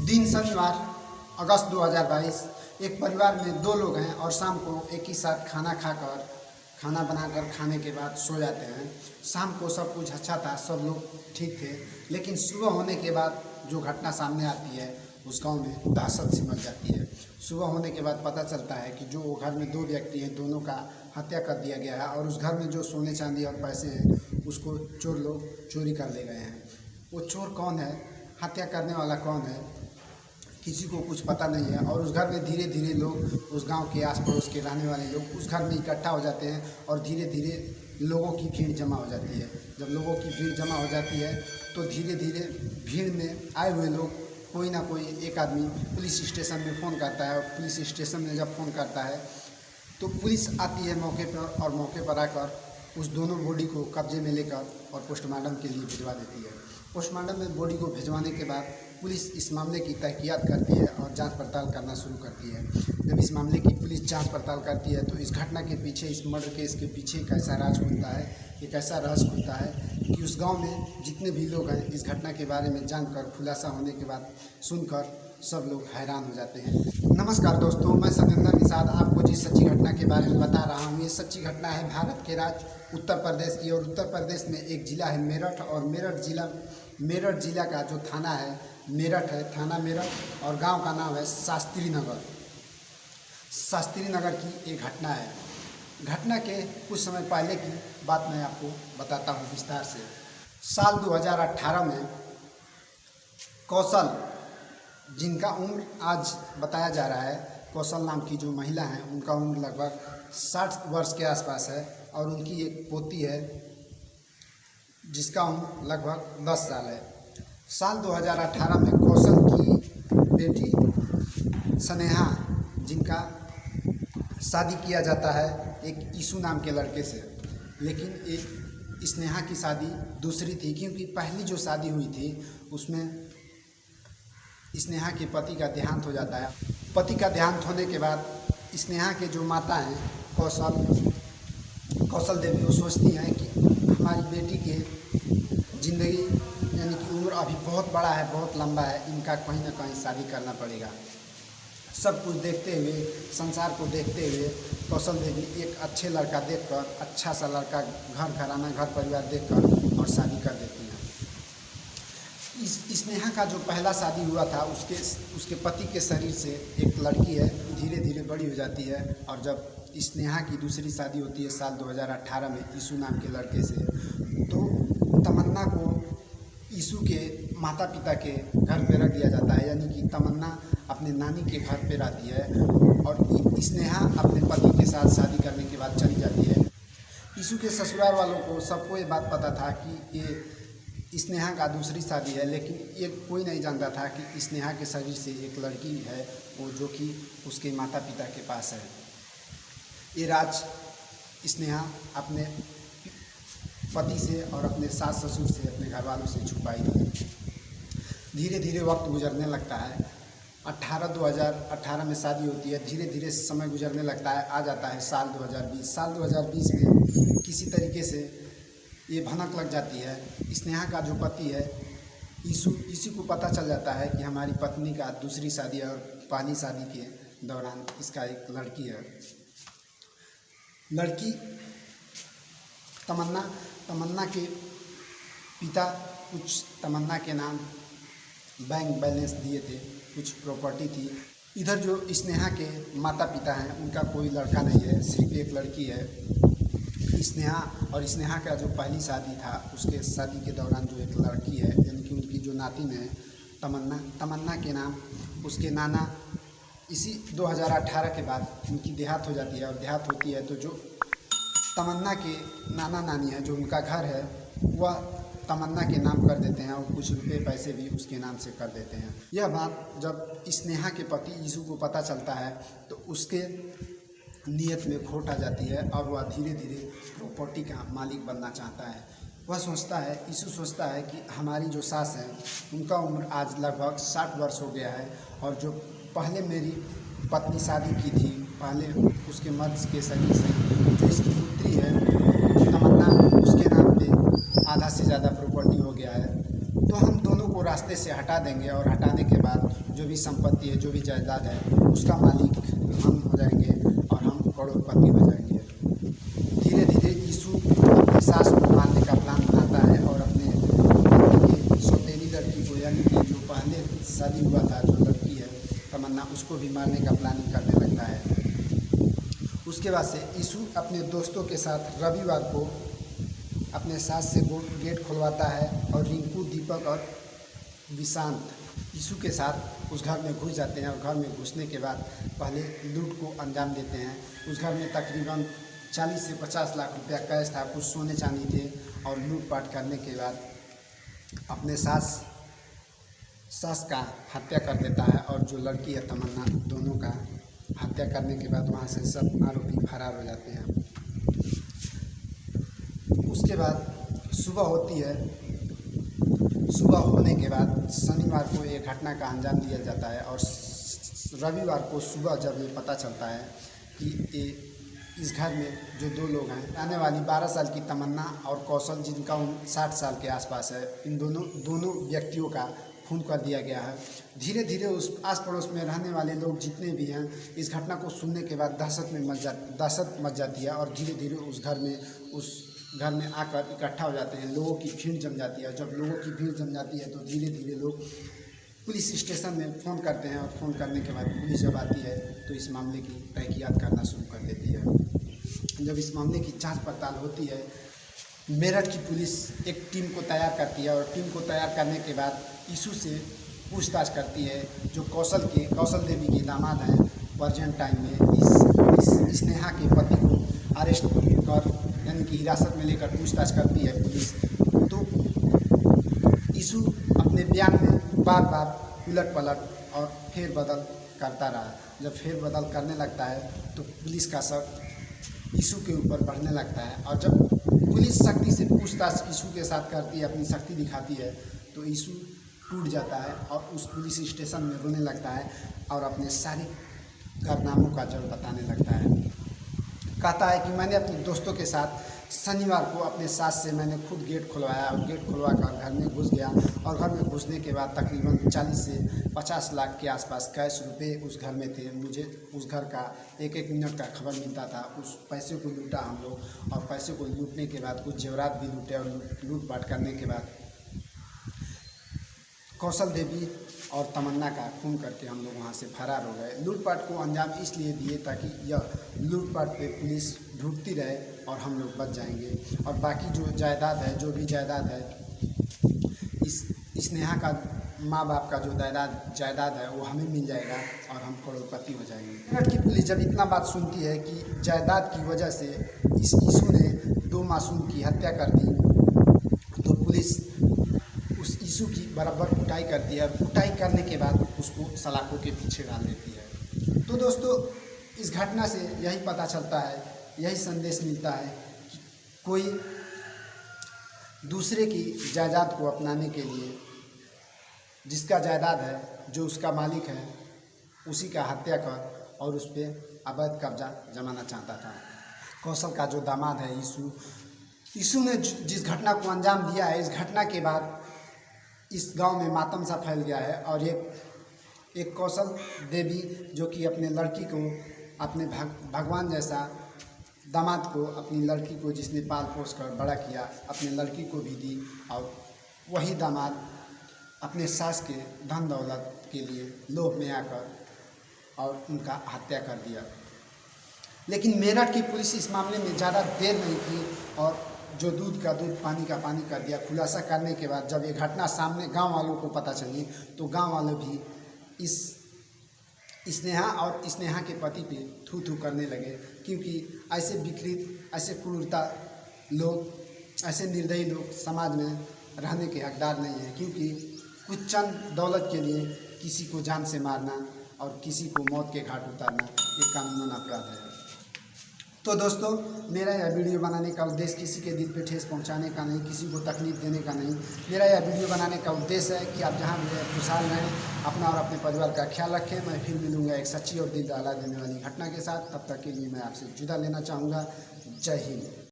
दिन शनिवार अगस्त 2022। एक परिवार में दो लोग हैं और शाम को एक ही साथ खाना बनाकर खाने के बाद सो जाते हैं। शाम को सब कुछ अच्छा था, सब लोग ठीक थे, लेकिन सुबह होने के बाद जो घटना सामने आती है उस गांव में दहशत सी मच जाती है। सुबह होने के बाद पता चलता है कि जो घर में दो व्यक्ति हैं, दोनों का हत्या कर दिया गया है और उस घर में जो सोने चांदी और पैसे हैं उसको चोर लोग चोरी कर ले गए हैं। वो चोर कौन है, हत्या करने वाला कौन है, किसी को कुछ पता नहीं है। और उस घर में धीरे धीरे लोग, उस गांव के आस पड़ोस के रहने वाले लोग उस घर में इकट्ठा हो जाते हैं और धीरे धीरे लोगों की भीड़ जमा हो जाती है। जब लोगों की भीड़ जमा हो जाती है तो धीरे धीरे भीड़ में आए हुए लोग, कोई ना कोई एक आदमी पुलिस स्टेशन में फ़ोन करता है और पुलिस स्टेशन में जब फ़ोन करता है तो पुलिस आती है मौके पर और मौके पर आकर उस दोनों बॉडी को कब्जे में लेकर और पोस्टमार्टम के लिए भिजवा देती है। पोस्टमार्टम में बॉडी को भिजवाने के बाद पुलिस इस मामले की तहकीकात करती है और जांच पड़ताल करना शुरू करती है। जब इस मामले की पुलिस जांच पड़ताल करती है तो इस घटना के पीछे, इस मर्डर केस के पीछे एक ऐसा राज खुलता है, एक ऐसा रहस्य खुलता है कि उस गांव में जितने भी लोग हैं इस घटना के बारे में जानकर, खुलासा होने के बाद सुनकर सब लोग हैरान हो जाते हैं। नमस्कार दोस्तों, मैं सत्येंद्र निषाद आपको जिस सच्ची घटना के बारे में बता रहा हूँ, ये सच्ची घटना है भारत के राज्य उत्तर प्रदेश की। और उत्तर प्रदेश में एक ज़िला है मेरठ, और मेरठ ज़िला का जो थाना है मेरठ है, थाना मेरठ, और गांव का नाम है शास्त्री नगर। शास्त्री नगर की एक घटना है। घटना के कुछ समय पहले की बात मैं आपको बताता हूँ विस्तार से। साल 2018 में कौशल, जिनका उम्र आज बताया जा रहा है, कौशल नाम की जो महिला हैं उनका उम्र लगभग 60 वर्ष के आसपास है, और उनकी एक पोती है जिसका उम्र लगभग 10 साल है। साल 2018 में कौशल की बेटी स्नेहा, जिनका शादी किया जाता है एक ईशु नाम के लड़के से, लेकिन एक स्नेहा की शादी दूसरी थी, क्योंकि पहली जो शादी हुई थी उसमें स्नेहा के पति का देहांत हो जाता है। पति का देहांत होने के बाद स्नेहा के जो माता हैं कौशल देवी, वो सोचती हैं कि हमारी बेटी के ज़िंदगी यानी कि उम्र अभी बहुत बड़ा है, बहुत लंबा है, इनका कहीं ना कहीं शादी करना पड़ेगा। सब कुछ देखते हुए, संसार को देखते हुए कौशल देवी एक अच्छे लड़का देखकर, अच्छा सा लड़का, घराना, घर परिवार देखकर और शादी कर देती हैं। स्नेहा का जो पहला शादी हुआ था उसके पति के शरीर से एक लड़की है, धीरे धीरे बड़ी हो जाती है। और जब स्नेहा की दूसरी शादी होती है साल 2018 में ईशु नाम के लड़के से, तो तमन्ना को ईशु के माता पिता के घर पे रख दिया जाता है, यानी कि तमन्ना अपने नानी के घर पे रहती है और स्नेहा अपने पति के साथ शादी करने के बाद चली जाती है। ईशु के ससुराल वालों को सबको ये बात पता था कि ये स्नेहा का दूसरी शादी है, लेकिन ये कोई नहीं जानता था कि स्नेहा के शरीर से एक लड़की है, वो जो कि उसके माता पिता के पास है। ये राज स्नेहा अपने पति से और अपने सास ससुर से, अपने घर वालों से छुपाई थी। धीरे धीरे वक्त गुजरने लगता है। 2018 में शादी होती है, धीरे धीरे समय गुजरने लगता है। आ जाता है साल 2020। साल 2020 में किसी तरीके से ये भनक लग जाती है। स्नेहा का जो पति है इसी को पता चल जाता है कि हमारी पत्नी का दूसरी शादी है, और पहली शादी के दौरान इसका एक लड़की है। लड़की तमन्ना के पिता कुछ तमन्ना के नाम बैंक बैलेंस दिए थे, कुछ प्रॉपर्टी थी। इधर जो स्नेहा के माता पिता हैं उनका कोई लड़का नहीं है, सिर्फ एक लड़की है स्नेहा। और स्नेहा का जो पहली शादी था उसके शादी के दौरान जो एक लड़की है, यानी कि उनकी जो नातिन है तमन्ना के नाम उसके नाना, इसी 2018 के बाद उनकी देहांत हो जाती है। और देहांत होती है तो जो तमन्ना के नाना नानी है, जो उनका घर है, वह तमन्ना के नाम कर देते हैं और कुछ रुपए पैसे भी उसके नाम से कर देते हैं। यह बात जब स्नेहा के पति ईशु को पता चलता है तो उसके नीयत में खोट आ जाती है और वह धीरे धीरे प्रॉपर्टी का मालिक बनना चाहता है। वह सोचता है, ईशु सोचता है कि हमारी जो सास है उनका उम्र आज लगभग 60 वर्ष हो गया है, और जो पहले मेरी पत्नी शादी की थी, पहले उसके मर्द के शरीर से जो इसकी पुत्री है तमन्ना, उसके नाम पे आधा से ज़्यादा प्रॉपर्टी हो गया है। तो हम दोनों को रास्ते से हटा देंगे, और हटाने के बाद जो जो भी संपत्ति है, जो भी जायदाद है, उसका मालिक हम हो जाएंगे और हम करोड़पति हो जाएंगे। धीरे धीरे यीशु अपनी सास को मारने का प्लान बनाता है और अपने सौतेली लड़की को, यानी कि जो पहले शादी हुआ था जो लड़की है तमन्ना, उसको भी मारने का प्लानिंग करने लगता है। उसके बाद से यीशु अपने दोस्तों के साथ रविवार को अपने सास से गेट खुलवाता है और रिंकू, दीपक और विशांत यीशु के साथ उस घर में घुस जाते हैं और घर में घुसने के बाद पहले लूट को अंजाम देते हैं। उस घर में तकरीबन 40 से 50 लाख रुपया कैश था, कुछ सोने चांदी थे, और लूटपाट करने के बाद अपने सास का हत्या कर देता है और जो लड़की है तमन्ना, दोनों का हत्या करने के बाद वहाँ से सब आरोपी फरार हो जाते हैं। उसके बाद सुबह होती है। सुबह होने के बाद शनिवार को ये घटना का अंजाम दिया जाता है और रविवार को सुबह जब ये पता चलता है कि इस घर में जो दो लोग हैं, आने वाली 12 साल की तमन्ना और कौशल, जिनका उम्र 60 साल के आसपास है, इन दोनों व्यक्तियों का खून कर दिया गया है। धीरे धीरे उस आस पड़ोस में रहने वाले लोग जितने भी हैं, इस घटना को सुनने के बाद दहशत मच जाती है और धीरे धीरे उस घर में आकर इकट्ठा हो जाते हैं। लोगों की भीड़ जम जाती है। जब लोगों की भीड़ जम जाती है तो धीरे धीरे लोग पुलिस स्टेशन में फ़ोन करते हैं और फ़ोन करने के बाद पुलिस जब आती है तो इस मामले की तहकीकात करना शुरू कर देती है। जब इस मामले की जांच पड़ताल होती है, मेरठ की पुलिस एक टीम को तैयार करती है और टीम को तैयार करने के बाद यीशु से पूछताछ करती है। जो कौशल देवी के दामाद हैं, प्रेजेंट टाइम में इस स्नेहा के पति को अरेस्ट कर, यानी कि हिरासत में लेकर पूछताछ करती है पुलिस। तो यीशु अपने बयान में बार बार उलट पलट और फेरबदल करता रहा। जब फेरबदल करने लगता है तो पुलिस का शक यीशु के ऊपर बढ़ने लगता है और जब पुलिस सख्ती से पूछताछ यीशु के साथ करती है, अपनी शक्ति दिखाती है, तो यीशु टूट जाता है और उस पुलिस स्टेशन में रोने लगता है और अपने सारे कारनामों का जड़ बताने लगता है। कहता है कि मैंने अपने दोस्तों के साथ शनिवार को अपने सास से मैंने खुद गेट खुलवाया और गेट खुलवा कर घर में घुस गया और घर में घुसने के बाद तकरीबन 40 से 50 लाख के आसपास कैश रुपए उस घर में थे। मुझे उस घर का एक एक मिनट का खबर मिलता था। उस पैसे को लूटा हम लोग और पैसे को लूटने के बाद कुछ जेवरात भी लूटे और लूटपाट करने के बाद कौशल देवी और तमन्ना का खून करके हम लोग वहाँ से फरार हो गए। लूटपाट को अंजाम इसलिए दिए ताकि यह लूटपाट पे पुलिस ढूंढती रहे और हम लोग बच जाएंगे और बाकी जो जायदाद है, जो भी जायदाद है, इस स्नेहा का माँ बाप का जो जायदाद है वो हमें मिल जाएगा और हम करोड़पति हो जाएंगे। मेरठ की पुलिस जब इतना बात सुनती है कि जायदाद की वजह से इस यीशु ने 2 मासूम की हत्या कर दी, तो पुलिस उस यीशु की बराबर कुटाई करती है। कुटाई करने के बाद उसको सलाखों के पीछे डाल देती है। तो दोस्तों, इस घटना से यही पता चलता है, यही संदेश मिलता है कि कोई दूसरे की जायदाद को अपनाने के लिए, जिसका जायदाद है, जो उसका मालिक है, उसी का हत्या कर और उस पर अवैध कब्जा जमाना चाहता था। कौशल का जो दामाद है यीशु ने जिस घटना को अंजाम दिया है, इस घटना के बाद इस गांव में मातम सा फैल गया है और एक कौशल देवी जो कि अपने लड़की को, अपने भगवान जैसा दामाद को, अपनी लड़की को जिसने पाल पोस कर बड़ा किया, अपने लड़की को भी दी और वही दामाद अपने सास के धन दौलत के लिए लोभ में आकर और उनका हत्या कर दिया। लेकिन मेरठ की पुलिस इस मामले में ज़्यादा देर नहीं की और जो दूध का दूध, पानी का पानी कर दिया। खुलासा करने के बाद जब ये घटना सामने गांव वालों को पता चली तो गांव वाले भी इस स्नेहा और स्नेहा के पति पे थू थू करने लगे, क्योंकि ऐसे विकृत, ऐसे क्रूरता लोग, ऐसे निर्दयी लोग समाज में रहने के हकदार नहीं हैं। क्योंकि कुछ चंद दौलत के लिए किसी को जान से मारना और किसी को मौत के घाट उतारना ये कानूनन अपराध है। तो दोस्तों, मेरा यह वीडियो बनाने का उद्देश्य किसी के दिल पे ठेस पहुंचाने का नहीं, किसी को तकलीफ देने का नहीं। मेरा यह वीडियो बनाने का उद्देश्य है कि आप जहां भी रहें खुशहाल रहें, अपना और अपने परिवार का ख्याल रखें। मैं फिर मिलूंगा एक सच्ची और दिल दहला देने वाली घटना के साथ। तब तक के लिए मैं आपसे जुदा लेना चाहूँगा। जय हिंद।